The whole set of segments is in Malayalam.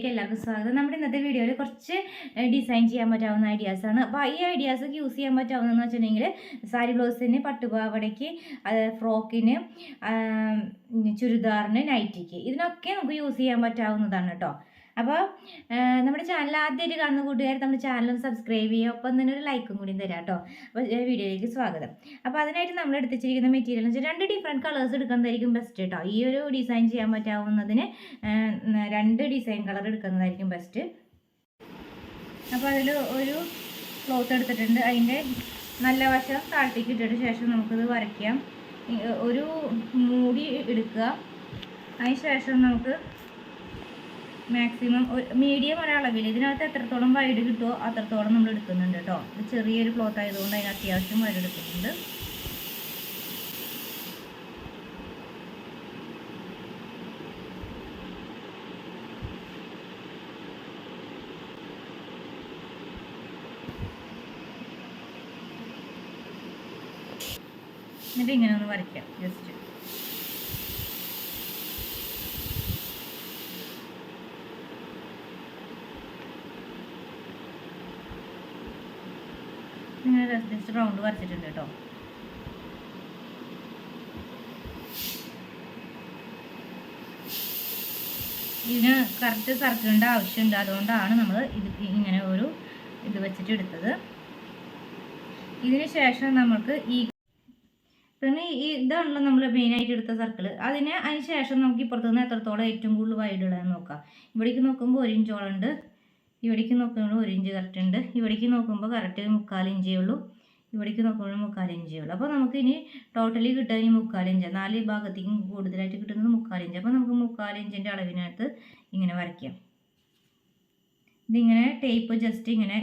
എല്ലാവർക്കും സ്വാഗതം. നമ്മുടെ ഇന്നത്തെ വീഡിയോയിൽ കുറച്ച് ഡിസൈൻ ചെയ്യാൻ പറ്റാവുന്ന ഐഡിയാസാണ്. അപ്പോൾ ഈ ഐഡിയാസൊക്കെ യൂസ് ചെയ്യാൻ പറ്റാവുന്നതെന്ന് വെച്ചിട്ടുണ്ടെങ്കിൽ സാരി ബ്ലൗസിന്, പട്ടുപാവടയ്ക്ക്, ഫ്രോക്കിന്, ചുരിദാറിന്, നൈറ്റിക്ക്, ഇതിനൊക്കെ നമുക്ക് യൂസ് ചെയ്യാൻ പറ്റാവുന്നതാണ് കേട്ടോ. അപ്പോൾ നമ്മുടെ ചാനൽ ആദ്യമായിട്ട് കാണുന്ന കൂട്ടുകാർ നമ്മുടെ ചാനൽ സബ്സ്ക്രൈബ് ചെയ്യുക, ഒപ്പം തന്നെ ഒരു ലൈക്കും കൂടി തരാം കേട്ടോ. അപ്പോൾ വീഡിയോയിലേക്ക് സ്വാഗതം. അപ്പോൾ അതിനായിട്ട് നമ്മൾ എടുത്തിരിക്കുന്ന മെറ്റീരിയൽ എന്ന് വെച്ചാൽ 2 ഡിഫറെൻറ്റ് കളേഴ്സ് എടുക്കുന്നതായിരിക്കും ബെസ്റ്റ് കേട്ടോ. ഈ ഒരു ഡിസൈൻ ചെയ്യാൻ പറ്റാവുന്നതിന് 2 ഡിസൈൻ കളർ എടുക്കുന്നതായിരിക്കും ബെസ്റ്റ്. അപ്പോൾ അതിൽ ഒരു ക്ലോത്ത് എടുത്തിട്ടുണ്ട്. അതിൻ്റെ നല്ല വശം താഴത്തേക്ക് ഇട്ടിട്ട് ശേഷം നമുക്കിത് വരയ്ക്കാം. ഒരു മൂടി എടുക്കുക. അതിന് ശേഷം നമുക്ക് മാക്സിമം മീഡിയം ഒരളവിൽ ഇതിനകത്ത് എത്രത്തോളം വൈഡ് കിട്ടുമോ അത്രത്തോളം നമ്മൾ എടുക്കുന്നുണ്ട് കേട്ടോ. ഇത് ചെറിയൊരു ക്ലോത്ത് ആയതുകൊണ്ട് അതിന് അത്യാവശ്യം വൈഡ് എടുക്കുന്നുണ്ട്. എന്നിട്ട് ഇങ്ങനെ ഒന്ന് വരയ്ക്കാം. ജസ്റ്റ് ഇങ്ങനെ ജസ്റ്റ് റൗണ്ട് വരച്ചിട്ടുണ്ട് കേട്ടോ. ഇതിന് കറക്റ്റ് സർക്കിളിൻ്റെ ആവശ്യമുണ്ട്. അതുകൊണ്ടാണ് നമ്മൾ ഇങ്ങനെ ഒരു ഇത് വെച്ചിട്ട് എടുത്തത്. ഇതിന് ശേഷം നമുക്ക് പിന്നെ ഇതാണല്ലോ നമ്മൾ മെയിനായിട്ട് എടുത്ത സർക്കിൾ. അതിന് ശേഷം നമുക്ക് ഇപ്പുറത്തുനിന്ന് എത്രത്തോളം ഏറ്റവും കൂടുതൽ വൈഡ് ഉള്ളതെന്ന് നോക്കാം. ഇവിടേക്ക് നോക്കുമ്പോൾ 1 ഇഞ്ചോളം ഉണ്ട്. ഇവിടേക്ക് നോക്കുമ്പോൾ 1 ഇഞ്ച് കറക്റ്റ് ഉണ്ട്. ഇവിടേക്ക് നോക്കുമ്പോൾ കറക്റ്റ് 3/4 ഇഞ്ചേ ഉള്ളൂ. ഇവിടേക്ക് നോക്കുമ്പോൾ 3/4 ഇഞ്ചേ ഉള്ളൂ. അപ്പോൾ നമുക്ക് ഇനി ടോട്ടലി കിട്ടാൻ 3/4 ഇഞ്ച്. 4 ഭാഗത്തേക്കും കൂടുതലായിട്ട് കിട്ടുന്നത് 3/4 ഇഞ്ച്. അപ്പോൾ നമുക്ക് 3/4 ഇഞ്ചിൻ്റെ അളവിനകത്ത് ഇങ്ങനെ വരയ്ക്കാം. ഇതിങ്ങനെ ടേപ്പ് ജസ്റ്റ് ഇങ്ങനെ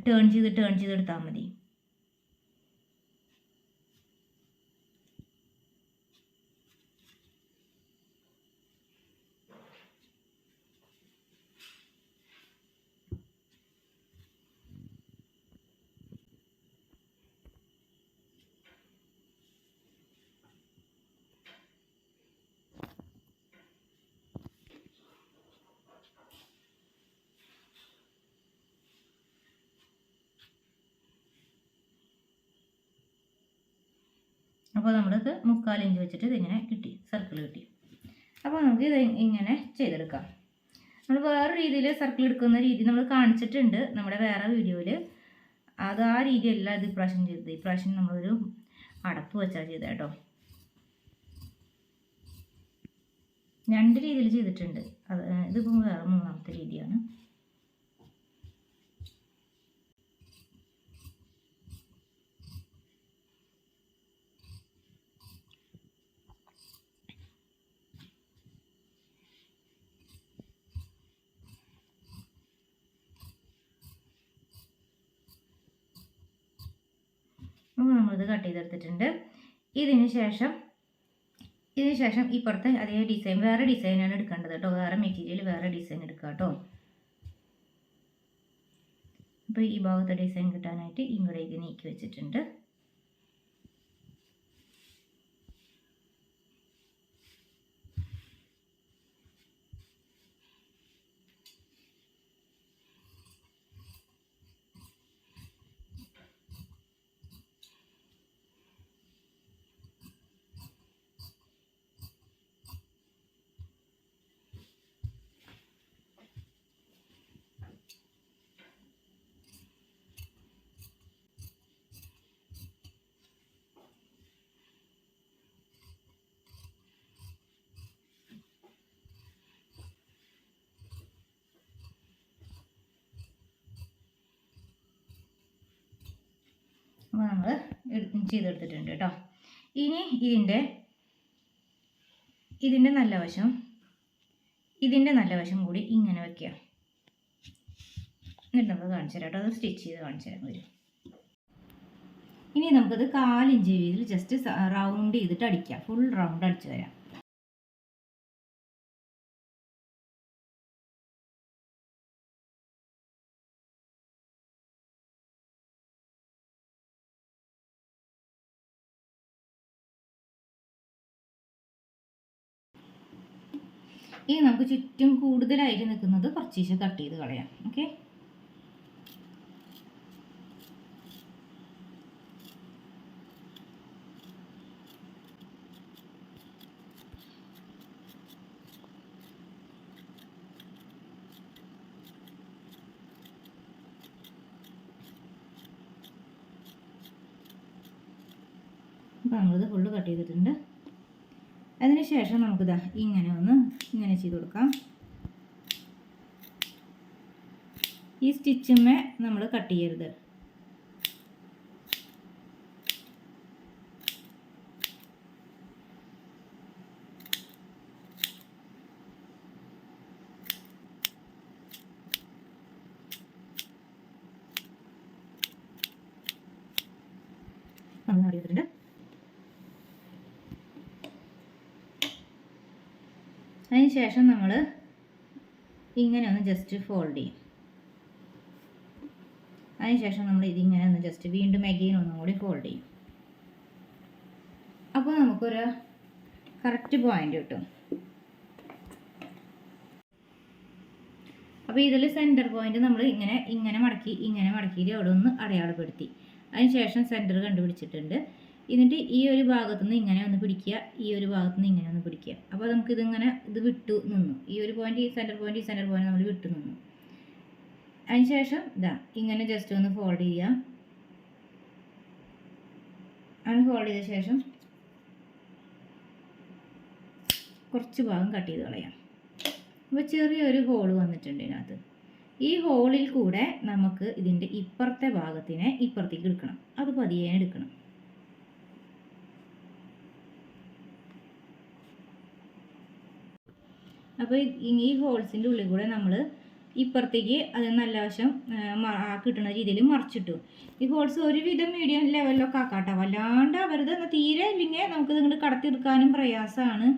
ടേൺ ചെയ്ത് എടുത്താൽ മതി. അപ്പോൾ നമ്മൾക്ക് 3/4 ഇഞ്ച് വെച്ചിട്ട് ഇതിങ്ങനെ കിട്ടി, സർക്കിൾ കിട്ടി. അപ്പോൾ നമുക്ക് ഇത് ഇങ്ങനെ ചെയ്തെടുക്കാം. നമ്മൾ വേറെ രീതിയിൽ സർക്കിൾ എടുക്കുന്ന രീതി നമ്മൾ കാണിച്ചിട്ടുണ്ട് നമ്മുടെ വേറെ വീഡിയോയിൽ. അത് ആ രീതിയല്ല ഇത് ഇപ്രാവശ്യം ചെയ്തത്. ഇപ്രാവശ്യം നമ്മളൊരു അടപ്പ് വെച്ചാൽ ചെയ്തത് കേട്ടോ. 2 രീതിയിൽ ചെയ്തിട്ടുണ്ട്. ഇതിപ്പോൾ വേറെ 3ാമത്തെ രീതിയാണ്. അപ്പോൾ നമ്മളിത് കട്ട് ചെയ്തെടുത്തിട്ടുണ്ട്. ഇതിന് ശേഷം ഇപ്പുറത്തെ അതേ ഡിസൈൻ വേറെ ഡിസൈനാണ് എടുക്കേണ്ടത് കേട്ടോ. വേറെ മെറ്റീരിയൽ വേറെ ഡിസൈൻ എടുക്കുക കേട്ടോ. അപ്പോൾ ഈ ഭാഗത്തെ ഡിസൈൻ കിട്ടാനായിട്ട് ഇങ്ങോട്ടേക്ക് നീക്കി വെച്ചിട്ടുണ്ട്. അപ്പോൾ നമ്മൾ ചെയ്തെടുത്തിട്ടുണ്ട് കേട്ടോ. ഇനി ഇതിൻ്റെ നല്ല വശം കൂടി ഇങ്ങനെ വയ്ക്കുക. എന്നിട്ട് നമ്മൾ കാണിച്ചു തരാം കേട്ടോ. അത് സ്റ്റിച്ച് ചെയ്ത് കാണിച്ചു തരാൻ വരും. ഇനി നമുക്കത് 1/4 ഇഞ്ച് വീതിയിൽ ജസ്റ്റ് റൗണ്ട് ചെയ്തിട്ട് അടിക്കാം. ഫുൾ റൗണ്ട് അടിച്ചു തരാം. ഇനി നമുക്ക് ചുറ്റും കൂടുതലായിട്ട് നിൽക്കുന്നത് കുറച്ച് കട്ട് ചെയ്ത് കളയാം. ഓക്കെ, അപ്പോൾ നമ്മളിത് ഫുള്ള് കട്ട് ചെയ്തിട്ടുണ്ട്. അതിന് ശേഷം നമുക്കിതാ ഇങ്ങനെ ചെയ്ത് കൊടുക്കാം. ഈ സ്റ്റിച്ചിന്മേ നമ്മൾ കട്ട് ചെയ്യരുത്. നമ്മൾ കട്ട് ചെയ്തിട്ടുണ്ട്. അതിന് ശേഷം നമ്മൾ ഇങ്ങനെ ഒന്ന് ജസ്റ്റ് ഫോൾഡ് ചെയ്യും. അതിനുശേഷം നമ്മൾ ഇതിങ്ങനെ ഒന്ന് ജസ്റ്റ് വീണ്ടും അഗെയിൻ ഒന്നും കൂടി ഫോൾഡ് ചെയ്യും. അപ്പോൾ നമുക്കൊരു കറക്റ്റ് പോയിന്റ് കിട്ടും. അപ്പോൾ ഇതിൽ സെൻറ്റർ പോയിന്റ് നമ്മൾ ഇങ്ങനെ മടക്കിയിട്ട് അവിടെ ഒന്ന് അടയാളപ്പെടുത്തി. അതിനുശേഷം സെൻറ്റർ കണ്ടുപിടിച്ചിട്ടുണ്ട്. എന്നിട്ട് ഈ ഒരു ഭാഗത്തുനിന്ന് ഇങ്ങനെ ഒന്ന് പിടിക്കുക, ഈ ഒരു ഭാഗത്തുനിന്ന് ഇങ്ങനെ ഒന്ന് പിടിക്കുക. അപ്പോൾ നമുക്കിതിങ്ങനെ വിട്ടു നിന്നു. ഈ ഒരു പോയിന്റ്, ഈ സെൻറ്റർ പോയിന്റ് നമ്മൾ വിട്ടു നിന്നു. അതിനുശേഷം ഇങ്ങനെ ജസ്റ്റ് ഒന്ന് ഫോൾഡ് ചെയ്യുക. അങ്ങനെ ഫോൾഡ് ചെയ്ത ശേഷം കുറച്ച് ഭാഗം കട്ട് ചെയ്ത് കളയാം. അപ്പോൾ ചെറിയൊരു ഹോൾ വന്നിട്ടുണ്ട് ഇതിനകത്ത്. ഈ ഹോളിൽ കൂടെ നമുക്ക് ഇതിൻ്റെ ഇപ്പുറത്തെ ഭാഗത്തിനെ ഇപ്പുറത്തേക്ക് എടുക്കണം. അത് പതിയെ എടുക്കണം. അപ്പോൾ ഈ ഹോൾസിൻ്റെ ഉള്ളിൽ കൂടെ നമ്മൾ ഇപ്പുറത്തേക്ക് അത് നല്ല വശം കിട്ടുന്ന രീതിയിൽ മറിച്ചിട്ടു. ഈ ഹോൾസ് ഒരുവിധം മീഡിയം ലെവലിലൊക്കെ ആക്കാട്ടോ, വല്ലാണ്ട് അവരത് തീരെ ഇല്ലെങ്കിൽ നമുക്കിത് ഇങ്ങോട്ട് കടത്തിയെടുക്കാനും പ്രയാസമാണ്.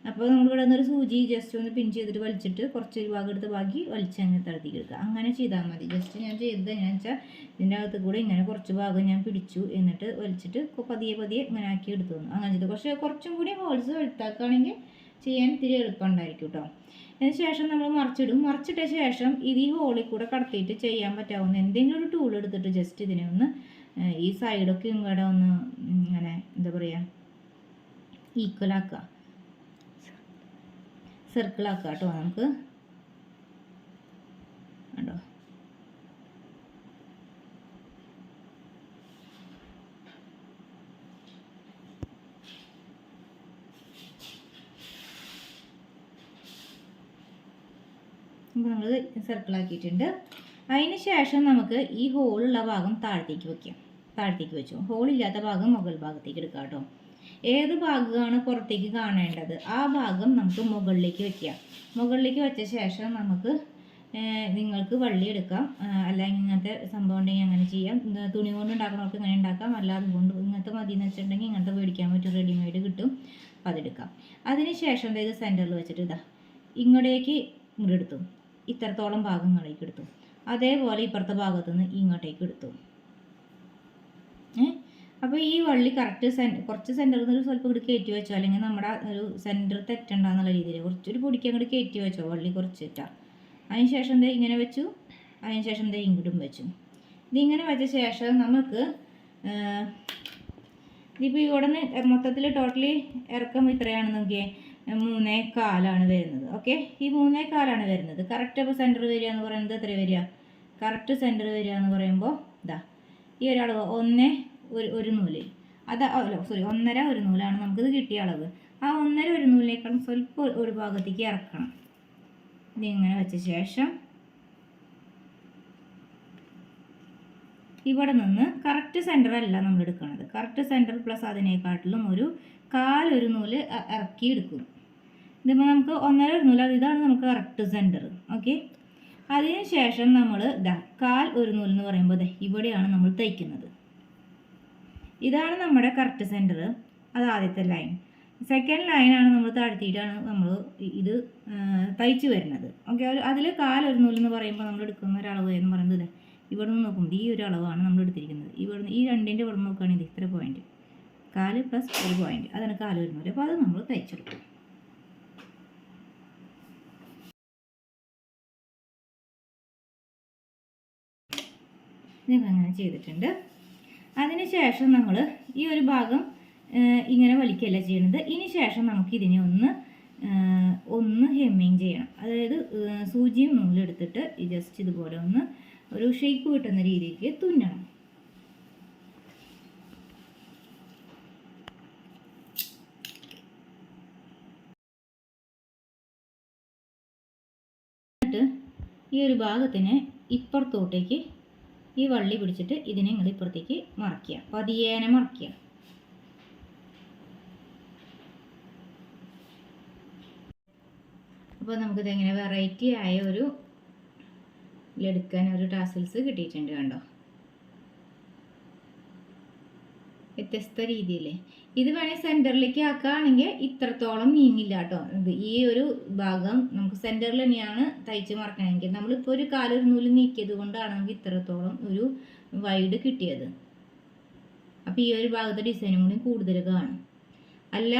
അപ്പോൾ നമ്മളിവിടെ നിന്നൊരു സൂചി ജസ്റ്റ് ഒന്ന് പിൻ ചെയ്തിട്ട് വലിച്ചിട്ട് കുറച്ച് ഭാഗം എടുത്ത് ബാക്കി വലിച്ചങ്ങനെ തടത്തിക്ക് എടുക്കുക. അങ്ങനെ ചെയ്താൽ മതി. ജസ്റ്റ് ഞാൻ ചെയ്തത് എങ്ങനെയാണെന്ന് വെച്ചാൽ ഇതിൻ്റെ അകത്ത് കൂടെ ഇങ്ങനെ കുറച്ച് ഭാഗം ഞാൻ പിടിച്ചു, എന്നിട്ട് വലിച്ചിട്ട് പതിയെ ഇങ്ങനെ ആക്കി എടുത്തു തന്നു. അങ്ങനെ ചെയ്തു. പക്ഷേ കുറച്ചും കൂടി ഹോൾസ് വലുതാക്കുകയാണെങ്കിൽ ചെയ്യാൻ ഇത്തിരി എളുപ്പമുണ്ടായിരിക്കും കേട്ടോ. അതിന് ശേഷം നമ്മൾ മറിച്ചിടും. മറിച്ചിട്ട ശേഷം ഇത് ഈ ഹോളിൽ കൂടെ കടത്തിയിട്ട് ചെയ്യാൻ പറ്റാവുന്ന എന്തെങ്കിലും ഒരു ടൂൾ എടുത്തിട്ട് ജസ്റ്റ് ഇതിനെ ഒന്ന് ഈ സൈഡൊക്കെ ഇങ്ങോട്ട് ഒന്ന് ഇങ്ങനെ എന്താ പറയുക ഈക്വലാക്കുക, സർക്കിളാക്കുക കേട്ടോ. നമുക്ക് കണ്ടോ, അപ്പോൾ നമ്മൾ സർക്കിളാക്കിയിട്ടുണ്ട്. അതിന് ശേഷം നമുക്ക് ഈ ഹോളുള്ള ഭാഗം താഴത്തേക്ക് വെച്ചു. ഹോളില്ലാത്ത ഭാഗം മുകൾ ഭാഗത്തേക്ക് എടുക്കാം കേട്ടോ. ഏത് ഭാഗമാണ് പുറത്തേക്ക് കാണേണ്ടത് ആ ഭാഗം നമുക്ക് മുകളിലേക്ക് വെക്കുക. മുകളിലേക്ക് വെച്ച ശേഷം നമുക്ക് നിങ്ങൾക്ക് വള്ളി എടുക്കാം, അല്ലെങ്കിൽ ഇങ്ങനത്തെ സംഭവം ഉണ്ടെങ്കിൽ അങ്ങനെ ചെയ്യാം. തുണി കൊണ്ട് ഉണ്ടാക്കുന്നവർക്ക് ഇങ്ങനെ ഉണ്ടാക്കാം, അല്ലാതെ കൊണ്ട് ഇങ്ങനത്തെ മതി എന്ന് വെച്ചിട്ടുണ്ടെങ്കിൽ ഇങ്ങനത്തെ മേടിക്കാൻ പറ്റും, റെഡിമെയ്ഡ് കിട്ടും, അപ്പോൾ അതെടുക്കാം. അതിന് ശേഷം ഇത് സെൻറ്ററിൽ വെച്ചിട്ട് ഇങ്ങോട്ടേക്ക് എടുത്തു, ഇത്രത്തോളം ഭാഗങ്ങളിലേക്ക് എടുത്തു. അതേപോലെ ഇപ്പുറത്തെ ഭാഗത്തുനിന്ന് ഇങ്ങോട്ടേക്ക് എടുത്തു. അപ്പോൾ ഈ വള്ളി കറക്റ്റ് കുറച്ച് സെൻറ്ററിൽ നിന്ന് സ്വല്പം ഇങ്ങോട്ട് കയറ്റി വെച്ചോ, അല്ലെങ്കിൽ നമ്മുടെ ഒരു സെൻറ്റർ തെറ്റണ്ടെന്നുള്ള രീതിയിൽ കുറച്ചൊരു പൊടിക്ക് അങ്ങോട്ട് കയറ്റി വെച്ചോ, വള്ളി കുറച്ചിട്ടാണ്. അതിന് ശേഷം ഇങ്ങനെ വെച്ചു. അതിന് ശേഷം ഇങ്ങോട്ടും വെച്ചു. ഇതിങ്ങനെ വെച്ച ശേഷം നമുക്ക് ഇതിപ്പോൾ ഇവിടെ നിന്ന് മൊത്തത്തിൽ ടോട്ടലി ഇറക്കം ഇത്രയാണ് നോക്കിയേ, 3.25 വരുന്നത്. ഓക്കെ, ഈ 3.25 വരുന്നത്. കറക്റ്റ് അപ്പോൾ സെൻറ്റർ വരിക എന്ന് പറയുന്നത് എത്ര വരിക? കറക്റ്റ് സെൻറ്റർ വരിക എന്ന് പറയുമ്പോൾ ഈ ഒരളവ് 1 നൂല്, അത് സോറി 1.5 നൂലാണ് നമുക്കിത് കിട്ടിയ അളവ്. ആ 1.5 നൂലിനേക്കാളും സ്വല്പം ഒരു ഭാഗത്തേക്ക് ഇറക്കണം. ഇതിങ്ങനെ വെച്ച ശേഷം ഇവിടെ നിന്ന് കറക്റ്റ് സെൻറ്റർ അല്ല നമ്മൾ എടുക്കുന്നത്. കറക്റ്റ് സെൻറ്റർ പ്ലസ് അതിനേക്കാട്ടിലും ഒരു 1/4 നൂല് ഇറക്കി എടുക്കും. ഇതിപ്പോൾ നമുക്ക് 1.5 നൂല്, ഇതാണ് നമുക്ക് കറക്റ്റ് സെൻറ്റർ. ഓക്കെ, അതിന് ശേഷം നമ്മൾ 1/4 നൂല് എന്ന് പറയുമ്പോൾ ഇവിടെയാണ് നമ്മൾ തയ്ക്കുന്നത്. ഇതാണ് നമ്മുടെ കറക്റ്റ് സെൻറ്റർ. അത് ആദ്യത്തെ ലൈൻ. സെക്കൻഡ് ലൈനാണ് നമ്മൾ താഴ്ത്തിയിട്ടാണ് നമ്മൾ ഇത് തയ്ച്ച് വരുന്നത്. ഓക്കെ, അതിൽ 1/4 നൂല് എന്ന് പറയുമ്പോൾ നമ്മൾ എടുക്കുന്ന ഒരളവ് എന്ന് പറയുന്നത് ഇവിടെ നിന്ന് നോക്കുമ്പോൾ ഈ ഒരു അളവാണ് നമ്മൾ എടുത്തിരിക്കുന്നത്. ഇവിടുന്ന് ഈ രണ്ടിൻ്റെ ഇവിടെ നോക്കുകയാണെങ്കിൽ ഇത്ര പോയിൻറ്റ്, 1/4 + 1 പോയിൻറ്റ്, അതാണ് 1/4 നൂല്. അപ്പോൾ അത് നമ്മൾ തയ്ച്ചെടുക്കും. ഇതിപ്പോൾ അങ്ങനെ ചെയ്തിട്ടുണ്ട്. അതിന് ശേഷം നമ്മൾ ഈ ഒരു ഭാഗം ഇങ്ങനെ വലിക്കല്ല ചെയ്യുന്നത്. ഇനി ശേഷം നമുക്ക് ഇതിനെ ഒന്ന് ഹെമ്മിങ് ചെയ്യണം. അതായത് സൂചിയും നൂലെടുത്തിട്ട് ജസ്റ്റ് ഇതുപോലെ ഒന്ന് ഒരു ഷേപ്പ് കിട്ടുന്ന രീതിക്ക് തുന്നണം. എന്നിട്ട് ഈ ഒരു ഭാഗത്തിന് ഇപ്പുറത്തോട്ടേക്ക് ഈ വള്ളി പിടിച്ചിട്ട് ഇതിനെ നിങ്ങൾ ഇപ്പുറത്തേക്ക് മറക്കുക, പതിയേനെ മറക്കുക. അപ്പോൾ നമുക്കിതെങ്ങനെ വെറൈറ്റി ആയ ഒരു എടുക്കാൻ ഒരു ടാസൽസ് കിട്ടിയിട്ടുണ്ട്. കണ്ടോ, വ്യത്യസ്ത രീതിയിൽ. ഇത് വേണമെങ്കിൽ സെൻറ്ററിലേക്ക് ആക്കുകയാണെങ്കിൽ ഇത്രത്തോളം നീങ്ങില്ല കേട്ടോ. ഈ ഒരു ഭാഗം നമുക്ക് സെൻറ്ററിൽ തന്നെയാണ് തയ്ച്ച് മറക്കണമെങ്കിൽ. നമ്മളിപ്പോൾ ഒരു കാലൊരു നൂല് നീക്കിയത് കൊണ്ടാണ് നമുക്ക് ഇത്രത്തോളം ഒരു വൈഡ് കിട്ടിയത്. അപ്പോൾ ഈ ഒരു ഭാഗത്തെ ഡിസൈനും കൂടി കൂടുതൽ കാണും. അല്ല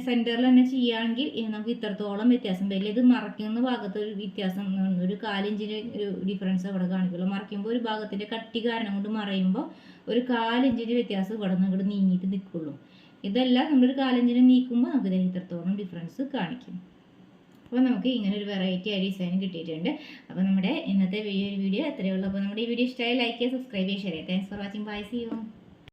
സെൻറ്ററിൽ തന്നെ ചെയ്യുകയാണെങ്കിൽ നമുക്ക് ഇത്രത്തോളം വ്യത്യാസം വരില്ല. ഇത് മറയ്ക്കുന്ന ഭാഗത്ത് ഒരു വ്യത്യാസം, ഒരു 1/4 ഇഞ്ചിൻ്റെ ഒരു ഡിഫറൻസ് അവിടെ കാണിക്കുള്ളൂ. മറയ്ക്കുമ്പോൾ ഒരു ഭാഗത്തിൻ്റെ കട്ടി കാരണം കൊണ്ട് മറയുമ്പോൾ ഒരു 1/4 ഇഞ്ചിൻ്റെ വ്യത്യാസം ഇവിടെ നിന്ന് ഇങ്ങോട്ട് നീങ്ങിയിട്ട് നിൽക്കുള്ളൂ. ഇതെല്ലാം നമ്മളൊരു 1/4 ഇഞ്ചിന് നീക്കുമ്പോൾ നമുക്ക് ഇത്രത്തോളം ഡിഫറൻസ് കാണിക്കും. അപ്പോൾ നമുക്ക് ഇങ്ങനെ ഒരു വെറൈറ്റി ആയ ഡിസൈൻ കിട്ടിയിട്ടുണ്ട്. അപ്പോൾ നമ്മുടെ ഇന്നത്തെ വീഡിയോ എത്രയേ ഉള്ളൂ. അപ്പോൾ നമ്മുടെ ഈ വീഡിയോ ഇഷ്ടമായി ലൈക്ക് ചെയ്യുക, സബ്സ്ക്രൈബ് ചെയ്യുക, ഷെയർ ചെയ്യുക. Thanks for watching. Bye, see U.